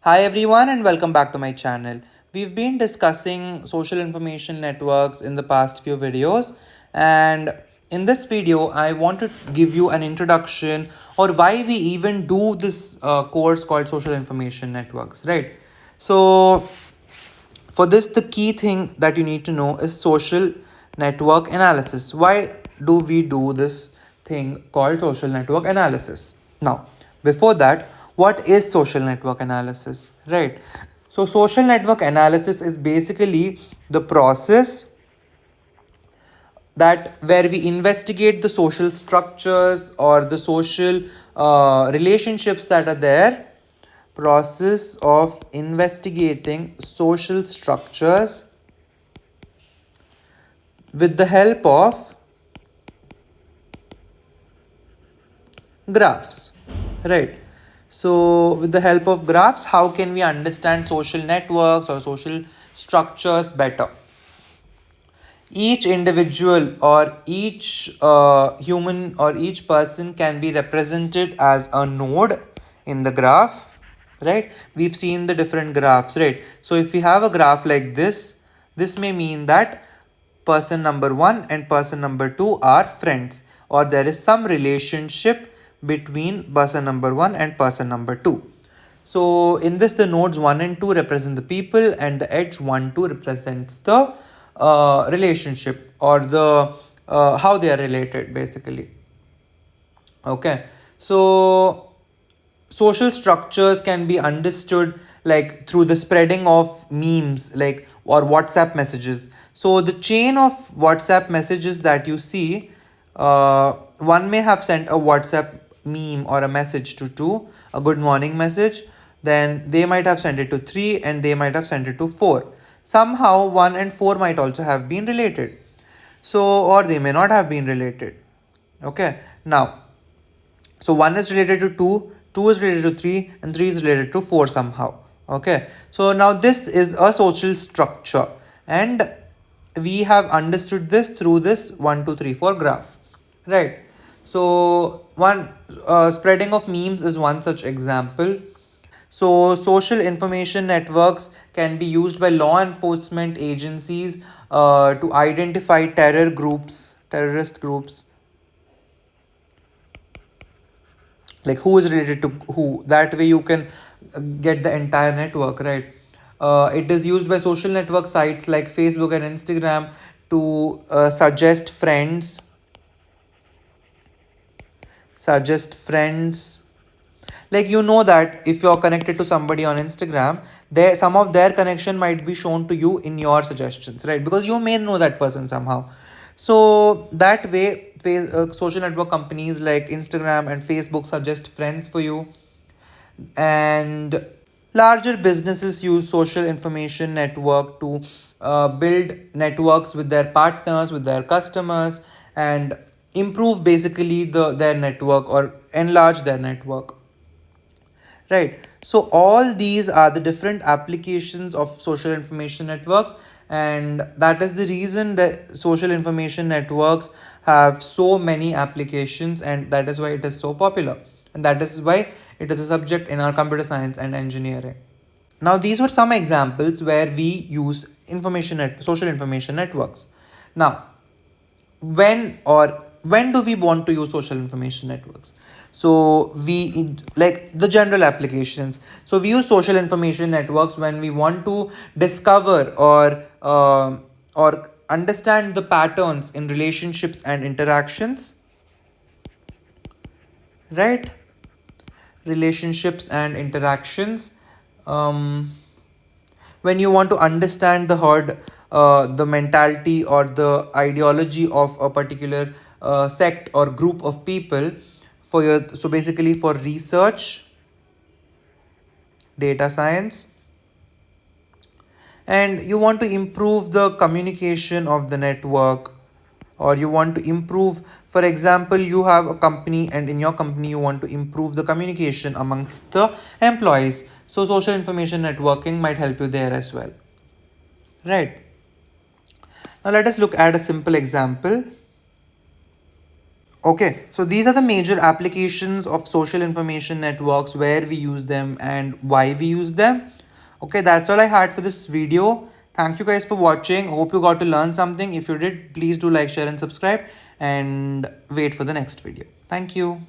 Hi everyone and welcome back to my channel. We've been discussing social information networks in the past few videos, and in this video I want to give you an introduction or why we even do this course called social information networks, right? So for this, the key thing that you need to know is social network analysis. Why do we do this thing called social network analysis? Now, before that, what is social network analysis? Right. So, social network analysis is basically the process that where we investigate the social structures or the social relationships that are there, process of investigating social structures with the help of graphs, right? So with the help of graphs, how can we understand social networks or social structures better? Each individual or each human or each person can be represented as a node in the graph, right? We've seen the different graphs, right? So if we have a graph like this may mean that person number 1 and person number 2 are friends, or there is some relationship between person number 1 and person number 2. So in this, the nodes 1 and 2 represent the people, and the edge 1 2 represents the relationship or the how they are related basically. Okay, so social structures can be understood like through the spreading of memes, like, or WhatsApp messages. So the chain of WhatsApp messages that you see, one may have sent a WhatsApp meme or a message to two, a good morning message, then they might have sent it to three, and they might have sent it to four. Somehow 1 and 4 might also have been related, so, or they may not have been related. Okay, now, so 1 is related to 2, 2 is related to 3, and 3 is related to 4 somehow. Okay, so now this is a social structure, and we have understood this through this 1 2 3 4 graph, right? So one spreading of memes is one such example. So social information networks can be used by law enforcement agencies to identify terrorist groups, like who is related to who. That way you can get the entire network, right? It is used by social network sites like Facebook and Instagram to suggest friends. Like, you know that if you're connected to somebody on Instagram, there some of their connection might be shown to you in your suggestions, right? Because you may know that person somehow. So that way, social network companies like Instagram and Facebook suggest friends for you, and larger businesses use social information network to build networks with their partners, with their customers, and improve basically their network or enlarge their network, right? So all these are the different applications of social information networks, and that is the reason that social information networks have so many applications, and that is why it is so popular, and that is why it is a subject in our computer science and engineering. Now, these were some examples where we use social information networks. Now, when do we want to use social information networks? So like the general applications. So we use social information networks when we want to discover or understand the patterns in relationships and interactions, right? Relationships and interactions. um, when you want to understand the mentality or the ideology of a particular sect or group of people, so basically for research, data science, and you want to improve the communication of the network, or you want to improve, for example, you have a company, and in your company you want to improve the communication amongst the employees, so social information networking might help you there as well, right? Now let us look at a simple example Okay, so these are the major applications of social information networks, where we use them and why we use them. Okay, that's all I had for this video. Thank you guys for watching. Hope you got to learn something. If you did, please do like, share, and subscribe, and wait for the next video. Thank you.